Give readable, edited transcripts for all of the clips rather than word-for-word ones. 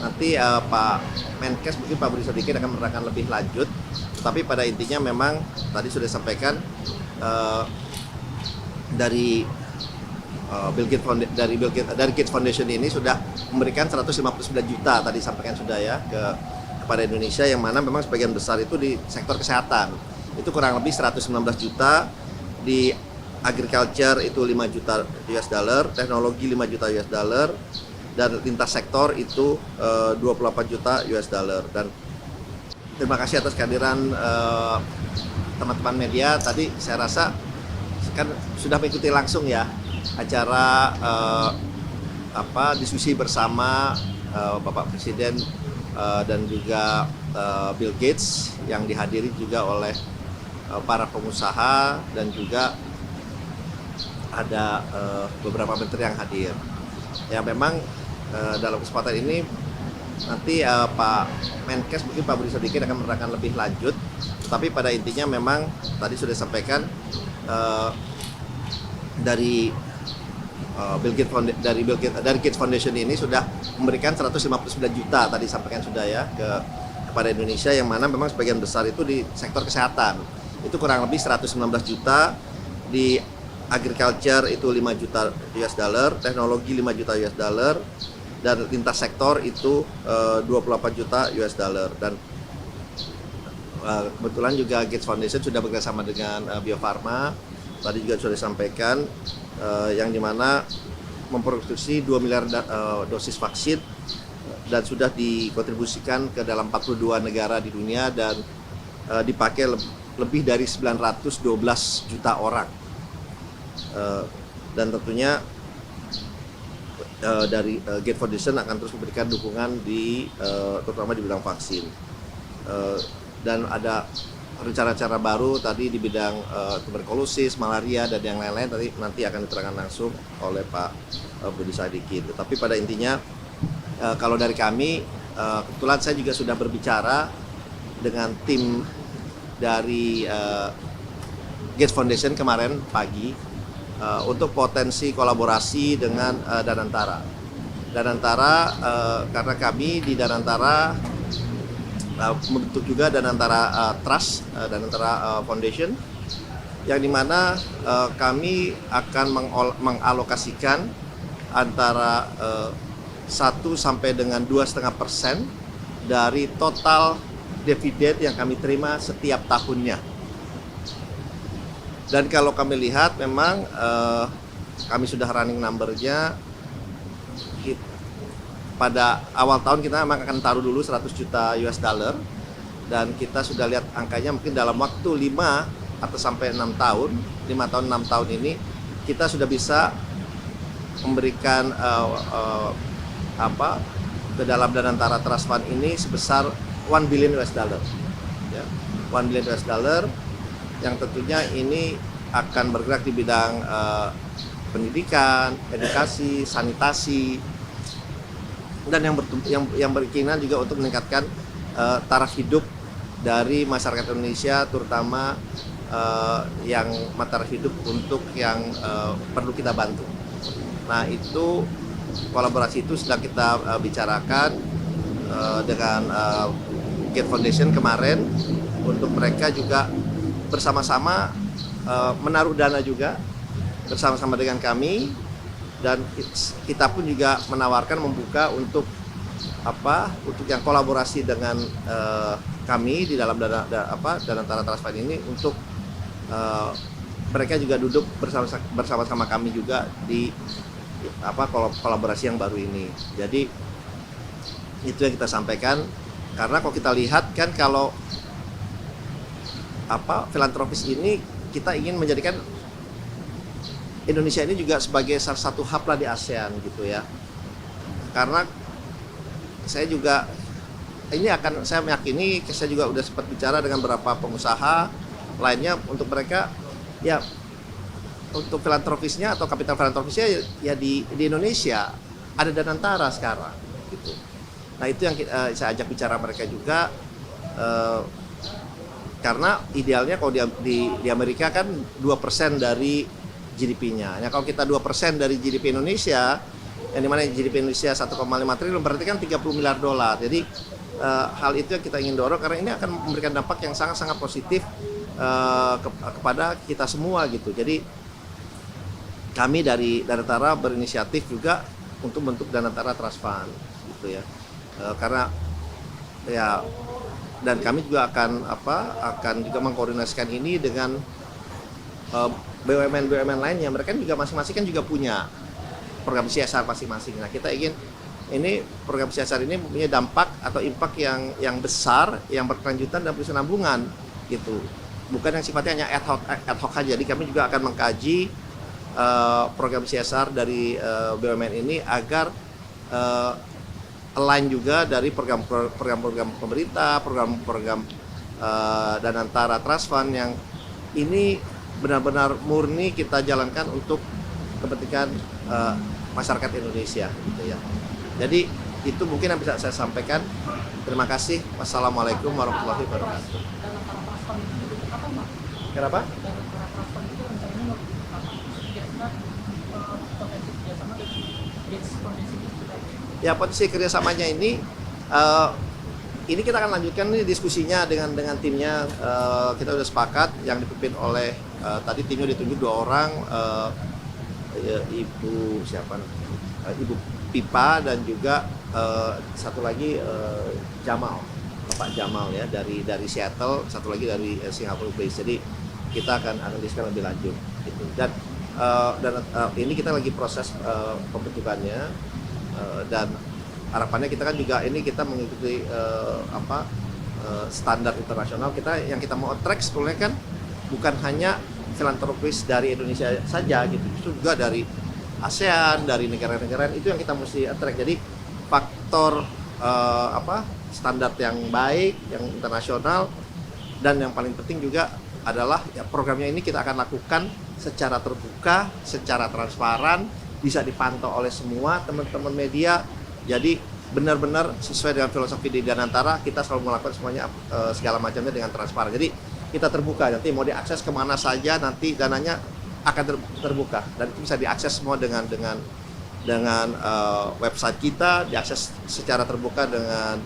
nanti Pak Menkes mungkin Pak Budi Sadikin akan menerangkan lebih lanjut. Tapi pada intinya memang tadi sudah disampaikan dari dari Gates Foundation ini sudah memberikan 159 juta tadi sampaikan sudah ya kepada Indonesia, yang mana memang sebagian besar itu di sektor kesehatan. Itu kurang lebih 119 juta, di agriculture itu 5 juta US dollar, teknologi 5 juta US dollar, dan lintas sektor itu 28 juta US dollar. Dan terima kasih atas kehadiran teman-teman media. Tadi saya rasa kan sudah mengikuti langsung ya acara diskusi bersama Bapak Presiden dan juga Bill Gates, yang dihadiri juga oleh para pengusaha, dan juga ada beberapa menteri yang hadir. Ya memang dalam kesempatan ini nanti Pak Menkes mungkin Pak Budi Sadikin akan menerangkan lebih lanjut. Tapi pada intinya memang tadi sudah disampaikan dari Gates Foundation ini sudah memberikan 159 juta tadi sampaikan sudah ya kepada Indonesia, yang mana memang sebagian besar itu di sektor kesehatan. Itu kurang lebih 119 juta, di agriculture itu 5 juta US dollar, teknologi 5 juta US dollar, dan lintas sektor itu 28 juta US dollar. Dan kebetulan juga Gates Foundation sudah bekerjasama dengan Bio Farma, tadi juga sudah disampaikan, yang dimana memproduksi 2 miliar dosis vaksin dan sudah dikontribusikan ke dalam 42 negara di dunia, dan dipakai lebih dari 912 juta orang. Dan tentunya dari Gates Foundation akan terus memberikan dukungan terutama di bidang vaksin. Dan ada rencana-rencana baru tadi di bidang tuberkulosis, malaria, dan yang lain-lain tadi nanti akan diterangkan langsung oleh Pak Budi Sadikin. Tapi pada intinya kalau dari kami, kebetulan saya juga sudah berbicara dengan tim dari Gates Foundation kemarin pagi untuk potensi kolaborasi dengan Danantara. Karena kami di Danantara membentuk juga Danantara Trust, Danantara Foundation, yang dimana kami akan mengalokasikan antara 1 sampai dengan 2,5% dari total dividen yang kami terima setiap tahunnya. Dan kalau kami lihat memang kami sudah running number-nya. Pada awal tahun kita memang akan taruh dulu 100 juta US dollar, dan kita sudah lihat angkanya mungkin dalam waktu 5 atau sampai 6 tahun, 5 tahun 6 tahun ini kita sudah bisa memberikan ke dalam Danantara Trust Fund ini sebesar 1 billion US dollar. Ya, 1 billion US dollar, yang tentunya ini akan bergerak di bidang pendidikan, edukasi, sanitasi, dan yang berkeinginan juga untuk meningkatkan taraf hidup dari masyarakat Indonesia, terutama yang taraf hidup untuk yang perlu kita bantu. Nah, itu kolaborasi itu sedang kita bicarakan dengan Gates Foundation kemarin, untuk mereka juga bersama-sama menaruh dana juga bersama-sama dengan kami. Dan kita pun juga menawarkan membuka untuk yang kolaborasi dengan kami di dalam Danantara Trust Fund ini, untuk mereka juga duduk bersama-sama kami juga di kolaborasi yang baru ini. Jadi itu yang kita sampaikan, karena kalau kita lihat kan, kalau filantropis ini kita ingin menjadikan Indonesia ini juga sebagai salah satu hub lah di ASEAN gitu ya. Karena saya meyakini, saya juga udah sempat bicara dengan beberapa pengusaha lainnya, untuk mereka ya, untuk filantropisnya atau kapital filantropisnya ya di Indonesia ada Danantara sekarang gitu. Nah, itu yang saya ajak bicara mereka juga, karena idealnya kalau di Amerika kan 2% dari GDP-nya. Nah, kalau kita 2% dari GDP Indonesia, yang dimana GDP Indonesia 1,5 triliun, berarti kan 30 miliar dolar. Jadi hal itu yang kita ingin dorong karena ini akan memberikan dampak yang sangat-sangat positif kepada kita semua gitu. Jadi kami dari Danantara berinisiatif juga untuk bentuk Danantara Trust Fund gitu ya. Karena ya, dan kami juga akan juga mengkoordinasikan ini dengan BUMN lainnya. Mereka juga masing-masing kan juga punya program CSR masing-masing. Nah, kita ingin ini program CSR ini mempunyai dampak atau impact yang besar, yang berkelanjutan dan berkesinambungan gitu. Bukan yang sifatnya hanya ad hoc aja. Jadi kami juga akan mengkaji program CSR dari BUMN ini agar align juga dari program-program pemerintah, program-program Danantara Trust Fund yang ini benar-benar murni kita jalankan untuk kepentingan masyarakat Indonesia gitu ya. Jadi itu mungkin yang bisa saya sampaikan. Terima kasih. Wassalamualaikum warahmatullahi wabarakatuh. Kenapa? Ya, potensi kerjasamanya ini kita akan lanjutkan nih diskusinya dengan timnya. Kita sudah sepakat yang dipimpin oleh tadi timnya ditunjuk 2 orang, Ibu Pipa dan juga satu lagi Jamal, Bapak Jamal ya dari Seattle, satu lagi dari Singapore base. Jadi kita akan analiskan lebih lanjut gitu. Dan ini kita lagi proses pembentukannya, dan harapannya kita kan juga ini kita mengikuti standar internasional. Yang kita mau attract sebetulnya kan bukan hanya filantropis dari Indonesia saja gitu, itu juga dari ASEAN, dari negara-negara itu yang kita mesti attract. Jadi faktor standar yang baik, yang internasional, dan yang paling penting juga adalah ya, programnya ini kita akan lakukan secara terbuka, secara transparan, bisa dipantau oleh semua teman-teman media. Jadi benar-benar sesuai dengan filosofi di Danantara, kita selalu melakukan semuanya segala macamnya dengan transparan. Jadi kita terbuka, nanti mau diakses kemana saja, nanti dananya akan terbuka dan itu bisa diakses semua dengan website kita, diakses secara terbuka dengan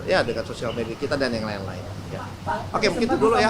sosial media kita dan yang lain-lain. Ya. Oke, mungkin itu dulu ya.